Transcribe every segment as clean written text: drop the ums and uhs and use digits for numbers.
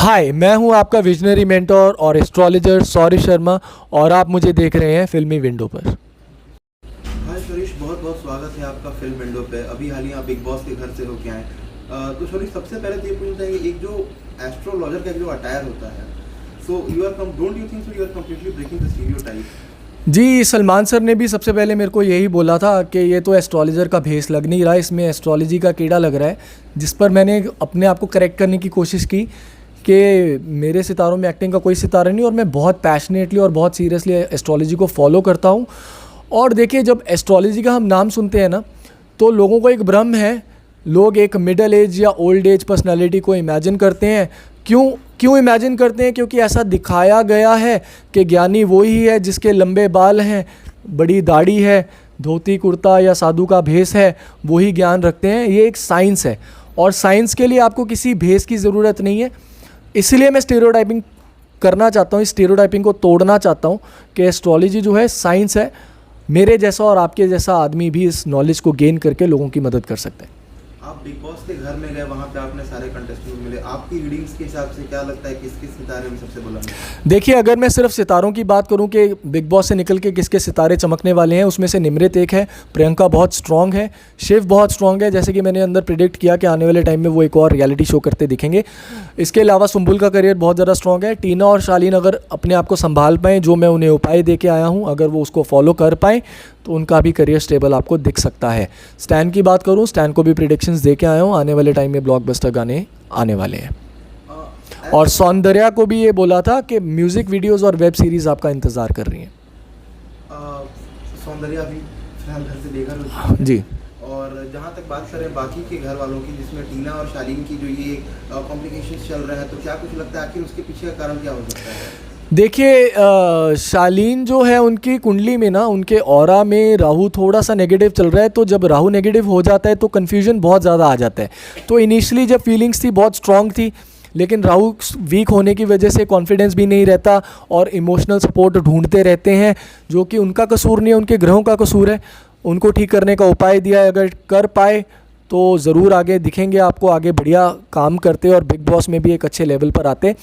हाय, मैं हूं आपका विजनरी मेंटोर और एस्ट्रोलॉजर सौरभ शर्मा और आप मुझे देख रहे हैं फिल्मी विंडो पर। हाय सुरेश, बहुत बहुत स्वागत है आपका फिल्म विंडो पे। अभी हाल ही आप बिग बॉस के घर से होके आए। तो सुरेश, सबसे पहले तो ये पूछना चाहेंगे, एक जो एस्ट्रोलॉजर का एक जो अटायर होता है, so you are don't you think so you are completely breaking the stereotype? जी, सलमान सर ने भी सबसे पहले मेरे को यही बोला था कि ये तो एस्ट्रोलॉजर का भेस लग नहीं रहा, इसमें एस्ट्रोलॉजी का कीड़ा लग रहा है। जिस पर मैंने अपने आप को करेक्ट करने की कोशिश की कि मेरे सितारों में एक्टिंग का कोई सितारा नहीं और मैं बहुत पैशनेटली और बहुत सीरियसली एस्ट्रोलॉजी को फॉलो करता हूँ। और देखिए, जब एस्ट्रोलॉजी का हम नाम सुनते हैं ना, तो लोगों को एक भ्रम है। लोग एक मिडल एज या ओल्ड एज पर्सनालिटी को इमेजिन करते हैं। क्यों इमेजिन करते हैं? क्योंकि ऐसा दिखाया गया है कि ज्ञानी वही है जिसके लंबे बाल हैं, बड़ी दाढ़ी है, धोती कुर्ता या साधु का भेस है, वही ज्ञान रखते हैं। ये एक साइंस है और साइंस के लिए आपको किसी भेस की ज़रूरत नहीं है। इसलिए मैं स्टीरियोटाइपिंग करना चाहता हूँ, इस स्टीरियोटाइपिंग को तोड़ना चाहता हूँ कि एस्ट्रोलॉजी जो है साइंस है। मेरे जैसा और आपके जैसा आदमी भी इस नॉलेज को गेन करके लोगों की मदद कर सकते हैं। आप बिग बॉस के घर में गए, वहाँ पे आपने सारे कंटेस्टेंट मिले, आपकी रीडिंग्स के हिसाब से क्या लगता है किस किस सितारे में सबसे बुलंद है? देखिए, अगर मैं सिर्फ सितारों की बात करूं कि बिग बॉस से निकल के किसके सितारे चमकने वाले हैं, उसमें से निमृत एक है, प्रियंका बहुत स्ट्रॉन्ग है, शिव बहुत स्ट्रॉन्ग है, जैसे कि मैंने अंदर प्रिडिक्ट किया कि आने वाले टाइम में वो एक और रियलिटी शो करते दिखेंगे। इसके अलावा सुम्बुल का करियर बहुत ज़्यादा स्ट्रॉन्ग है। टीना और शालीन अगर अपने आप को संभाल पाएँ, जो मैं उन्हें उपाय दे के आया हूँ, अगर वो उसको फॉलो कर पाएँ तो उनका भी करियर स्टेबल आपको दिख सकता है। स्टैन की बात करूँ, स्टैन को भी प्रिडिक्शंस दे के आया हूँ, आने वाले टाइम में ब्लॉकबस्टर गाने आने वाले हैं। और सौंदर्या को भी ये बोला था कि म्यूज़िक वीडियोस और वेब सीरीज़ आपका इंतज़ार कर रही हैं। सौंदर्या भी फिलहाल घर से बेघर हो चुकी है। जी। और जहाँ तक बात करें बाकी के घर वालों की, जिसमें टीना और शालीन की जो ये कॉम्प्लिकेशंस चल रहे हैं, तो क्या कुछ लगता है आखिर उसके पीछे का कारण क्या हो सकता है? देखिए, शालीन जो है उनकी कुंडली में ना, उनके ऑरा में राहु थोड़ा सा नेगेटिव चल रहा है। तो जब राहु नेगेटिव हो जाता है तो कन्फ्यूजन बहुत ज़्यादा आ जाता है। तो इनिशियली जब फीलिंग्स थी बहुत स्ट्रॉन्ग थी, लेकिन राहु वीक होने की वजह से कॉन्फिडेंस भी नहीं रहता और इमोशनल सपोर्ट ढूंढते रहते हैं, जो कि उनका कसूर नहीं है, उनके ग्रहों का कसूर है। उनको ठीक करने का उपाय दिया है, अगर कर पाए तो ज़रूर आगे दिखेंगे आपको, आगे बढ़िया काम करते और बिग बॉस में भी एक अच्छे लेवल पर आते।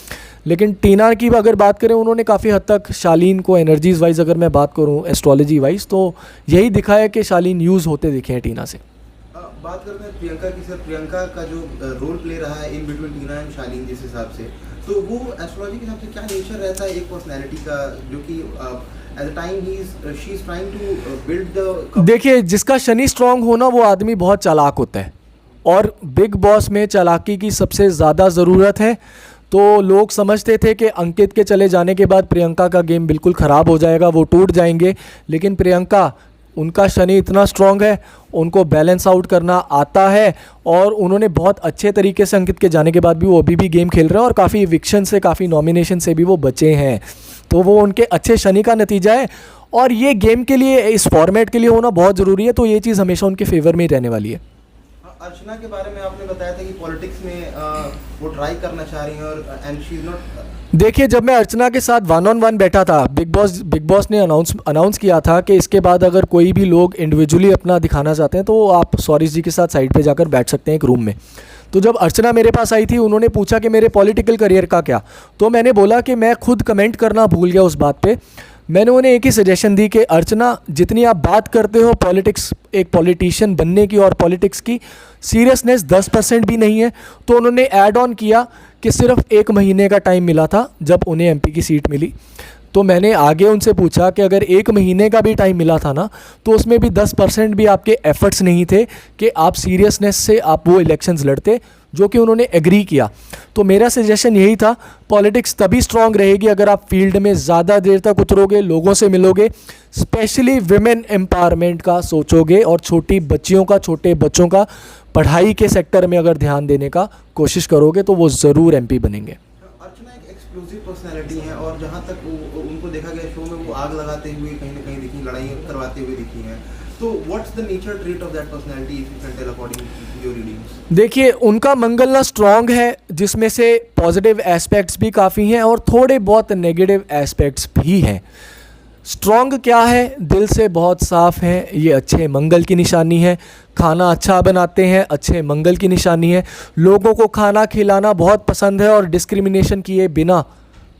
लेकिन टीना की अगर बात करें, उन्होंने काफ़ी हद तक शालीन को एनर्जीज़ वाइज अगर मैं बात करूं एस्ट्रोलॉजी वाइज, तो यही दिखा है कि शालीन यूज़ होते दिखे हैं टीना से। बात करते हैं प्रियंका की। सर, प्रियंका का जो रोल प्ले रहा है इन बिटवीन टीना एंड शालीन जिस हिसाब से, तो वो एस्ट्रोलॉजी के हिसाब से क्या नेचर रहता है एक पर्सनैलिटी का, जो कि at the time she is trying to build the. देखिए, जिसका शनि स्ट्रांग होना वो आदमी बहुत चालाक होता है और बिग बॉस में चालाकी की सबसे ज़्यादा ज़रूरत है। तो लोग समझते थे कि अंकित के चले जाने के बाद प्रियंका का गेम बिल्कुल ख़राब हो जाएगा, वो टूट जाएंगे। लेकिन प्रियंका, उनका शनि इतना स्ट्रॉन्ग है, उनको बैलेंस आउट करना आता है और उन्होंने बहुत अच्छे तरीके से अंकित के जाने के बाद भी वो अभी भी गेम खेल रहे हैं और काफ़ी इविक्शन से, काफ़ी नॉमिनेशन से भी वो बचे हैं। तो वो उनके अच्छे शनि का नतीजा है और ये गेम के लिए, इस फॉर्मेट के लिए होना बहुत ज़रूरी है। तो ये चीज़ हमेशा उनके फेवर में ही रहने वाली है। अर्चना के बारे में आपने बताया था कि पॉलिटिक्स में वो ट्राई करना चाह रही हैं और एंड शी इज नॉट। देखिए, जब मैं अर्चना के साथ 1-on-1 बैठा था, बिग बॉस ने अनाउंस किया था कि इसके बाद अगर कोई भी लोग इंडिविजुअली अपना दिखाना चाहते हैं तो आप सौरिश जी के साथ साइड पे जाकर बैठ सकते हैं एक रूम में। तो जब अर्चना मेरे पास आई थी, उन्होंने पूछा कि मेरे पॉलिटिकल करियर का क्या, तो मैंने बोला कि मैं खुद कमेंट करना भूल गया उस बात पे। मैंने उन्हें एक ही सजेशन दी कि अर्चना, जितनी आप बात करते हो पॉलिटिक्स, एक पॉलिटिशियन बनने की और पॉलिटिक्स की, सीरियसनेस 10% भी नहीं है। तो उन्होंने ऐड ऑन किया कि सिर्फ 1 महीने का टाइम मिला था जब उन्हें एमपी की सीट मिली। तो मैंने आगे उनसे पूछा कि अगर 1 महीने का भी टाइम मिला था ना, तो उसमें भी 10% भी आपके एफर्ट्स नहीं थे कि आप सीरियसनेस से आप वो इलेक्शंस लड़ते, जो कि उन्होंने एग्री किया। तो मेरा सजेशन यही था, पॉलिटिक्स तभी स्ट्रांग रहेगी अगर आप फील्ड में ज़्यादा देर तक उतरोगे, लोगों से मिलोगे, स्पेशली विमेन एम्पावरमेंट का सोचोगे और छोटी बच्चियों का, छोटे बच्चों का पढ़ाई के सेक्टर में अगर ध्यान देने का कोशिश करोगे तो वो ज़रूर एमपी बनेंगे। अर्चना एक एक्सक्लूसिव पर्सनैलिटी है और जहाँ तक उनको देखा गया शो में, वो आग लगाते हुए कहीं ना कहीं दिखी, लड़ाई करवाते हुए दिखी हैं। तो what's the nature trait of that personality if you can tell according to your readings? देखिए, उनका मंगलना स्ट्रांग है, जिसमें से पॉजिटिव एस्पेक्ट्स भी काफ़ी हैं और थोड़े बहुत नेगेटिव एस्पेक्ट्स भी हैं। स्ट्रॉन्ग क्या है, दिल से बहुत साफ़ हैं, ये अच्छे मंगल की निशानी है। खाना अच्छा बनाते हैं, अच्छे मंगल की निशानी है। लोगों को खाना खिलाना बहुत पसंद है और डिस्क्रिमिनेशन किए बिना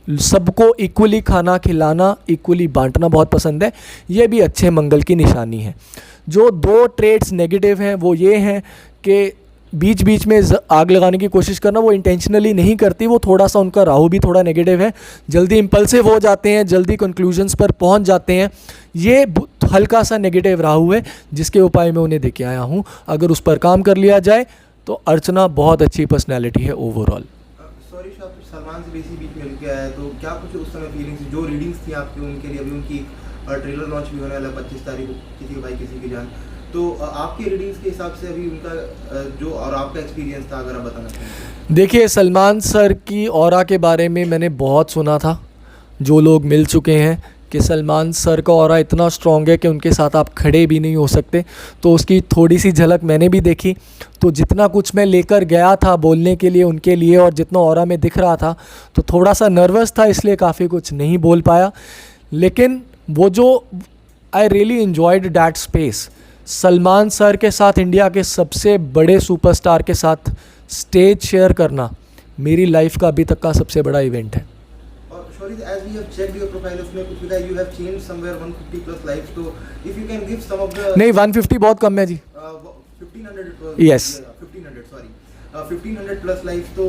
सबको इक्वली खाना खिलाना, इक्वली बांटना बहुत पसंद है, ये भी अच्छे मंगल की निशानी है। जो दो ट्रेड्स नेगेटिव हैं वो ये हैं कि बीच बीच में आग लगाने की कोशिश करना, वो इंटेंशनली नहीं करती, वो थोड़ा सा उनका राहु भी थोड़ा नेगेटिव है, जल्दी इम्पल्सिव हो जाते हैं, जल्दी कंक्लूजन्स पर पहुंच जाते हैं। ये हल्का सा नेगेटिव राहु है जिसके उपाय मैं उन्हें देके आया हूं। अगर उस पर काम कर लिया जाए तो अर्चना बहुत अच्छी पर्सनैलिटी है ओवरऑल। सॉरी आप सलमान से बेसी बीच मिल के आए, तो क्या कुछ उस समय फीलिंग्स, जो रीडिंग्स थी आपकी उनके लिए, अभी उनकी ट्रेलर लॉन्च भी होने वाला है 25 तारीख को, किसी के भाई किसी की जान, तो आपके रीडिंग्स के हिसाब से अभी उनका जो और आपका एक्सपीरियंस था, अगर आप बताना चाहें। देखिए, सलमान सर की ऑरा के बारे में मैंने बहुत सुना था, जो लोग मिल चुके हैं, कि सलमान सर का ऑरा इतना स्ट्रॉन्ग है कि उनके साथ आप खड़े भी नहीं हो सकते। तो उसकी थोड़ी सी झलक मैंने भी देखी। तो जितना कुछ मैं लेकर गया था बोलने के लिए उनके लिए, और जितना ऑरा में दिख रहा था, तो थोड़ा सा नर्वस था, इसलिए काफ़ी कुछ नहीं बोल पाया। लेकिन वो जो I really enjoyed that space, Salman sir के साथ, इंडिया के सबसे बड़े सुपरस्टार के साथ स्टेज शेयर करना मेरी लाइफ का अभी तक का सबसे बड़ा इवेंट है। और sorry, as we have checked your profile, उसमें कुछ लिखा है you have changed somewhere 150 plus lives, तो if you can give some of the, नहीं 150 बहुत कम है जी। 1500 Yes. 1500 सॉरी 1500 प्लस लाइव्स, तो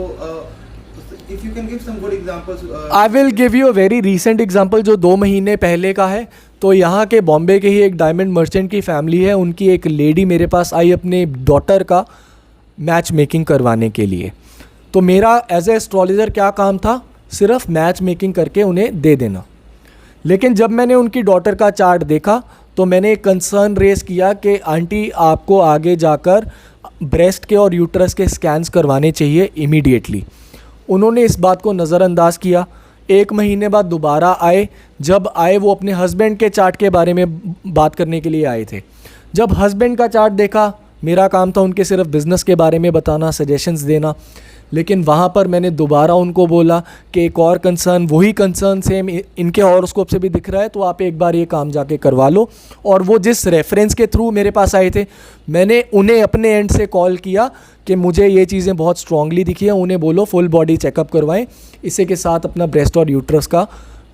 if you can give some good examples. I will give you a very recent example जो 2 महीने पहले का है। तो यहाँ के बॉम्बे के ही एक डायमंड मर्चेंट की फैमिली है, उनकी एक लेडी मेरे पास आई अपने डॉटर का मैच मेकिंग करवाने के लिए। तो मेरा एज ए एस्ट्रोलॉजर क्या काम था, सिर्फ मैच मेकिंग करके उन्हें दे देना। लेकिन जब मैंने उनकी डॉटर का चार्ट देखा तो मैंने एक कंसर्न रेस किया कि आंटी आपको आगे जाकर ब्रेस्ट के और यूट्रस के स्कैन्स करवाने चाहिए इमीडिएटली। उन्होंने इस बात को नज़रअंदाज किया। 1 महीने बाद दोबारा आए। जब आए वो अपने हस्बैंड के चार्ट के बारे में बात करने के लिए आए थे। जब हस्बैंड का चार्ट देखा, मेरा काम था उनके सिर्फ बिज़नेस के बारे में बताना, सजेशंस देना। लेकिन वहाँ पर मैंने दोबारा उनको बोला कि एक और कंसर्न, वही कंसर्न सेम इनके हॉरोस्कोप से भी दिख रहा है, तो आप एक बार ये काम जाके करवा लो। और वो जिस रेफरेंस के थ्रू मेरे पास आए थे, मैंने उन्हें अपने एंड से कॉल किया कि मुझे ये चीज़ें बहुत स्ट्रांगली दिखी हैं, उन्हें बोलो फुल बॉडी चेकअप करवाएं, इसी के साथ अपना ब्रेस्ट और यूट्रस का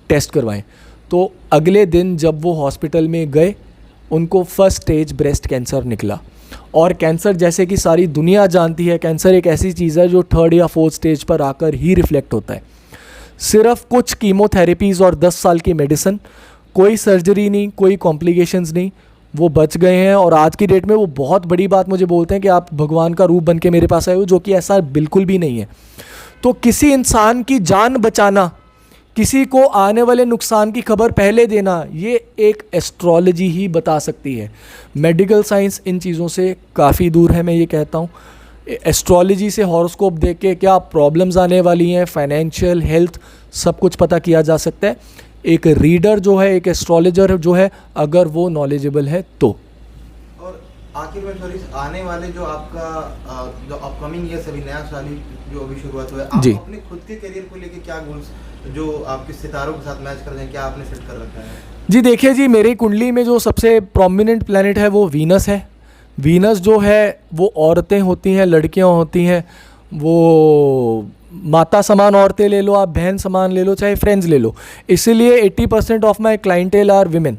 टेस्ट करवाएं। तो अगले दिन जब वो हॉस्पिटल में गए, उनको फर्स्ट स्टेज ब्रेस्ट कैंसर निकला। और कैंसर, जैसे कि सारी दुनिया जानती है, कैंसर एक ऐसी चीज़ है जो 3rd या 4th स्टेज पर आकर ही रिफ्लेक्ट होता है। सिर्फ कुछ कीमोथेरेपीज़ और 10 साल की मेडिसिन, कोई सर्जरी नहीं, कोई कॉम्प्लिकेशंस नहीं, वो बच गए हैं। और आज की डेट में वो बहुत बड़ी बात मुझे बोलते हैं कि आप भगवान का रूप बन के मेरे पास आए हो, जो कि ऐसा बिल्कुल भी नहीं है। तो किसी इंसान की जान बचाना, किसी को आने वाले नुकसान की खबर पहले देना, ये एक एस्ट्रोलॉजी ही बता सकती है। मेडिकल साइंस इन चीज़ों से काफ़ी दूर है, मैं ये कहता हूँ। एस्ट्रोलॉजी से हॉरोस्कोप देख के क्या प्रॉब्लम्स आने वाली हैं, फाइनेंशियल, हेल्थ, सब कुछ पता किया जा सकता है। एक रीडर जो है, एक एस्ट्रोलॉजर जो है, अगर वो नॉलेजेबल है तो। और आखिर में सॉरी, आने वाले जो आपका जो अपकमिंग ईयर, अभी नया साल ही जो अभी शुरुआत हुआ है, आप जी। अपने खुद के करियर को लेके क्या गोल्स जो आपके सितारों के साथ मैच कर रहे हैं, क्या आपने सेट कर रखा है? जी देखिए जी, मेरी कुंडली में जो सबसे प्रोमिनेंट प्लैनेट है वो वीनस है। वीनस जो है वो औरतें होती हैं, लड़कियां होती हैं, वो माता समान औरतें ले लो, आप बहन समान ले लो, चाहे फ्रेंड्स ले लो। इसीलिए 80% of my clientele are women,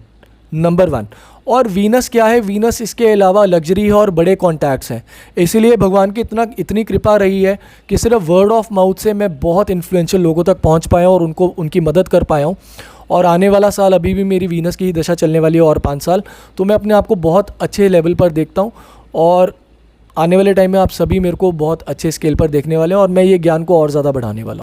number 1। और वीनस क्या है, वीनस इसके अलावा लग्जरी है और बड़े कॉन्टैक्ट्स हैं। इसीलिए भगवान की इतनी कृपा रही है कि सिर्फ वर्ड ऑफ माउथ से मैं बहुत इन्फ्लुएंशियल लोगों तक पहुंच पाया और उनको उनकी मदद कर पाया हूं। और आने वाला साल, अभी भी मेरी वीनस की ही दशा चलने वाली है और 5 साल, तो मैं अपने आप को बहुत अच्छे लेवल पर देखता हूँ। और आने वाले टाइम में आप सभी मेरे को बहुत अच्छे स्केल पर देखने वाले हैं और मैं ये ज्ञान को और ज़्यादा बढ़ाने वाला हूँ।